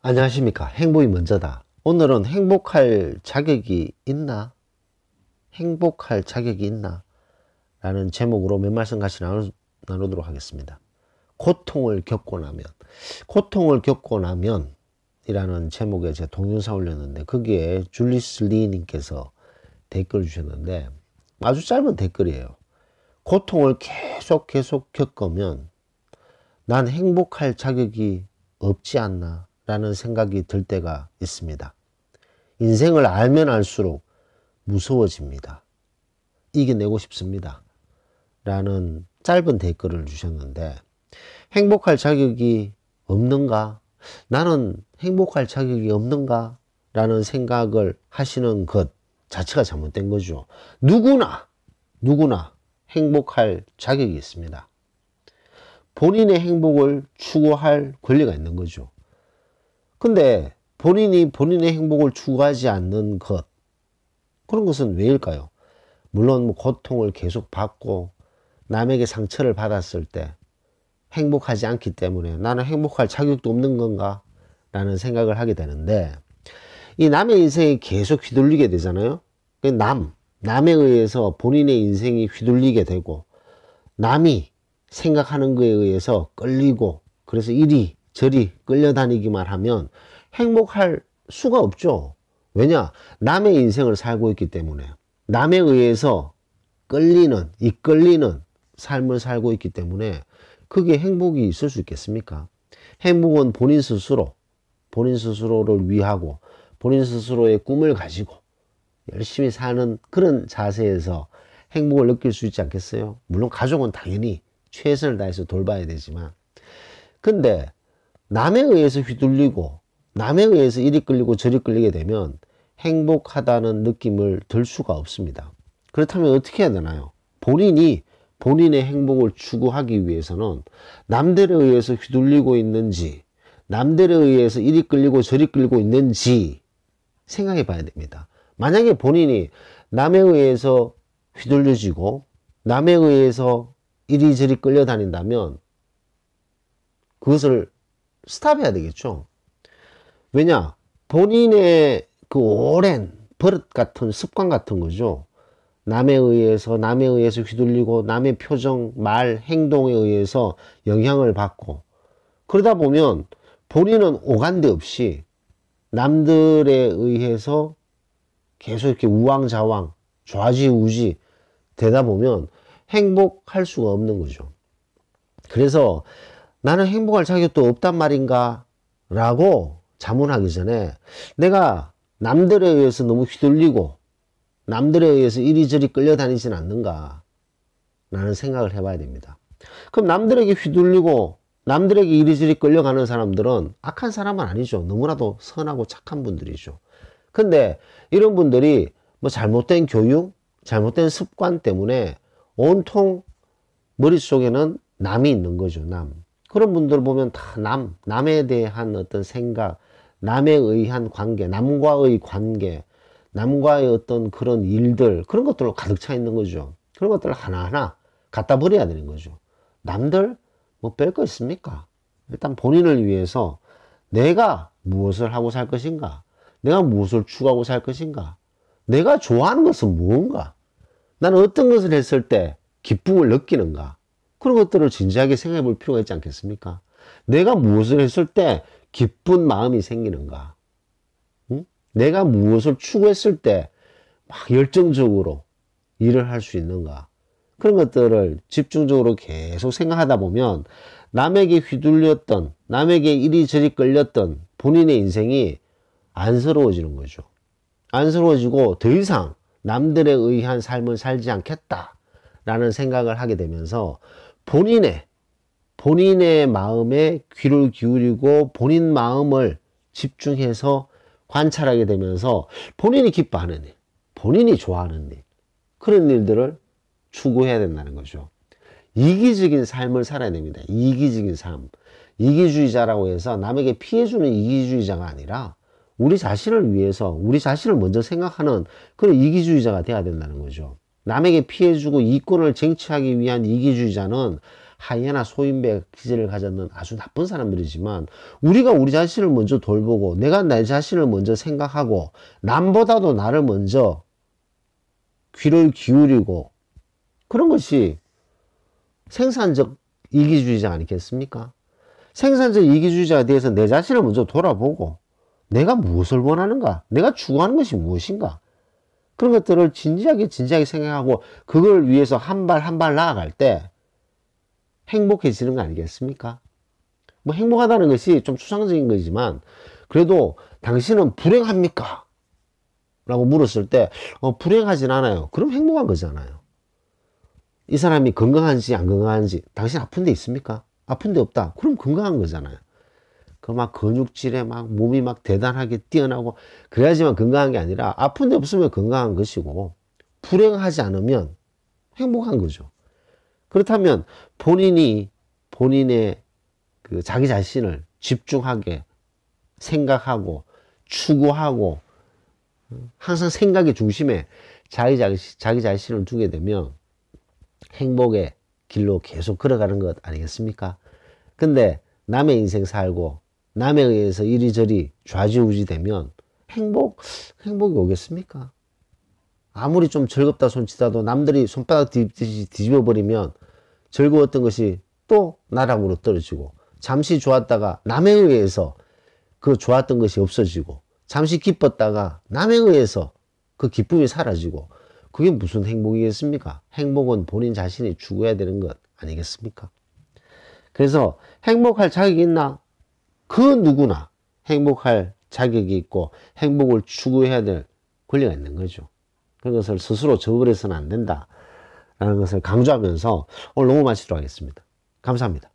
안녕하십니까. 행복이 먼저다. 오늘은 행복할 자격이 있나? 행복할 자격이 있나? 라는 제목으로 몇 말씀 같이 나누도록 하겠습니다. 고통을 겪고 나면 이라는 제목에 제가 동영상 올렸는데 거기에 줄리스 리 님께서 댓글 주셨는데 아주 짧은 댓글이에요. 고통을 계속 겪으면 난 행복할 자격이 없지 않나 라는 생각이 들 때가 있습니다. 인생을 알면 알수록 무서워집니다. 이겨내고 싶습니다. 라는 짧은 댓글을 주셨는데 행복할 자격이 없는가? 나는 행복할 자격이 없는가? 라는 생각을 하시는 것 자체가 잘못된 거죠. 누구나 행복할 자격이 있습니다. 본인의 행복을 추구할 권리가 있는 거죠. 근데 본인이 본인의 행복을 추구하지 않는 것, 그런 것은 왜일까요? 물론 고통을 계속 받고 남에게 상처를 받았을 때 행복하지 않기 때문에 나는 행복할 자격도 없는 건가? 라는 생각을 하게 되는데, 이 남의 인생에 계속 휘둘리게 되잖아요. 남에 의해서 본인의 인생이 휘둘리게 되고, 남이 생각하는 거에 의해서 끌리고, 그래서 이리 저리 끌려다니기만 하면 행복할 수가 없죠. 왜냐? 남의 인생을 살고 있기 때문에, 남에 의해서 이끌리는 삶을 살고 있기 때문에 그게 행복이 있을 수 있겠습니까? 행복은 본인 스스로를 위하고 본인 스스로의 꿈을 가지고 열심히 사는 그런 자세에서 행복을 느낄 수 있지 않겠어요? 물론 가족은 당연히 최선을 다해서 돌봐야 되지만, 근데 남에 의해서 휘둘리고 남에 의해서 이리 끌리고 저리 끌리게 되면 행복하다는 느낌을 들 수가 없습니다. 그렇다면 어떻게 해야 되나요? 본인이 본인의 행복을 추구하기 위해서는 남들에 의해서 휘둘리고 있는지, 남들에 의해서 이리 끌리고 저리 끌리고 있는지 생각해 봐야 됩니다. 만약에 본인이 남에 의해서 휘둘려지고 남에 의해서 이리저리 끌려다닌다면 그것을 스탑해야 되겠죠. 왜냐? 본인의 그 오랜 버릇 같은 습관 같은 거죠. 남에 의해서 휘둘리고 남의 표정, 말, 행동에 의해서 영향을 받고, 그러다 보면 본인은 오간데 없이 남들에 의해서 계속 이렇게 우왕좌왕, 좌지우지 되다 보면 행복할 수가 없는 거죠. 그래서 나는 행복할 자격도 없단 말인가? 라고 자문하기 전에 내가 남들에 의해서 너무 휘둘리고 남들에 의해서 이리저리 끌려다니진 않는가? 라는 생각을 해봐야 됩니다. 그럼 남들에게 휘둘리고 남들에게 이리저리 끌려가는 사람들은 악한 사람은 아니죠. 너무나도 선하고 착한 분들이죠. 근데 이런 분들이 뭐 잘못된 교육, 잘못된 습관 때문에 온통 머릿속에는 남이 있는 거죠. 그런 분들 보면 다 남에 대한 어떤 생각, 남에 의한 관계, 남과의 관계, 남과의 어떤 그런 일들, 그런 것들로 가득 차 있는 거죠. 그런 것들을 하나하나 갖다 버려야 되는 거죠. 남들 뭐 뺄 거 있습니까? 일단 본인을 위해서 내가 무엇을 하고 살 것인가? 내가 무엇을 추구하고 살 것인가? 내가 좋아하는 것은 무언가? 나는 어떤 것을 했을 때 기쁨을 느끼는가? 그런 것들을 진지하게 생각해 볼 필요가 있지 않겠습니까? 내가 무엇을 했을 때 기쁜 마음이 생기는가? 응? 내가 무엇을 추구했을 때 막 열정적으로 일을 할 수 있는가? 그런 것들을 집중적으로 계속 생각하다 보면 남에게 휘둘렸던, 남에게 이리저리 끌렸던 본인의 인생이 안쓰러워지는 거죠. 안쓰러워지고 더 이상 남들에 의한 삶을 살지 않겠다라는 생각을 하게 되면서 본인의 마음에 귀를 기울이고 본인 마음을 집중해서 관찰하게 되면서 본인이 기뻐하는 일, 본인이 좋아하는 일, 그런 일들을 추구해야 된다는 거죠. 이기적인 삶을 살아야 됩니다. 이기적인 삶. 이기주의자라고 해서 남에게 피해주는 이기주의자가 아니라 우리 자신을 위해서 우리 자신을 먼저 생각하는 그런 이기주의자가 돼야 된다는 거죠. 남에게 피해주고 이권을 쟁취하기 위한 이기주의자는 하이에나 소인배 기질을 가졌는 아주 나쁜 사람들이지만, 우리가 우리 자신을 먼저 돌보고 내가 내 자신을 먼저 생각하고 남보다도 나를 먼저 귀를 기울이고, 그런 것이 생산적 이기주의자 아니겠습니까? 생산적 이기주의자에 대해서 내 자신을 먼저 돌아보고 내가 무엇을 원하는가, 내가 추구하는 것이 무엇인가, 그런 것들을 진지하게 생각하고 그걸 위해서 한 발 한 발 나아갈 때 행복해지는 거 아니겠습니까? 뭐 행복하다는 것이 좀 추상적인 거지만, 그래도 당신은 불행합니까? 라고 물었을 때 불행하진 않아요. 그럼 행복한 거잖아요. 이 사람이 건강한지 안 건강한지, 당신 아픈 데 있습니까? 아픈 데 없다. 그럼 건강한 거잖아요. 그 막 근육질에 막 몸이 막 대단하게 뛰어나고 그래야지만 건강한 게 아니라, 아픈 데 없으면 건강한 것이고 불행하지 않으면 행복한 거죠. 그렇다면 본인이 본인의 그 자기 자신을 집중하게 생각하고 추구하고 항상 생각의 중심에 자기 자신을 두게 되면 행복의 길로 계속 걸어가는 것 아니겠습니까? 근데 남의 인생 살고 남에 의해서 이리저리 좌지우지 되면 행복이 오겠습니까? 아무리 좀 즐겁다 손치다도 남들이 손바닥 뒤집듯이 뒤집어 버리면 즐거웠던 것이 또 나락으로 떨어지고, 잠시 좋았다가 남에 의해서 그 좋았던 것이 없어지고, 잠시 기뻤다가 남에 의해서 그 기쁨이 사라지고, 그게 무슨 행복이겠습니까? 행복은 본인 자신이 추구해야 되는 것 아니겠습니까? 그래서 행복할 자격이 있나? 그 누구나 행복할 자격이 있고 행복을 추구해야 될 권리가 있는 거죠. 그런 것을 스스로 저버려서는 안 된다라는 것을 강조하면서 오늘 녹음 마치도록 하겠습니다. 감사합니다.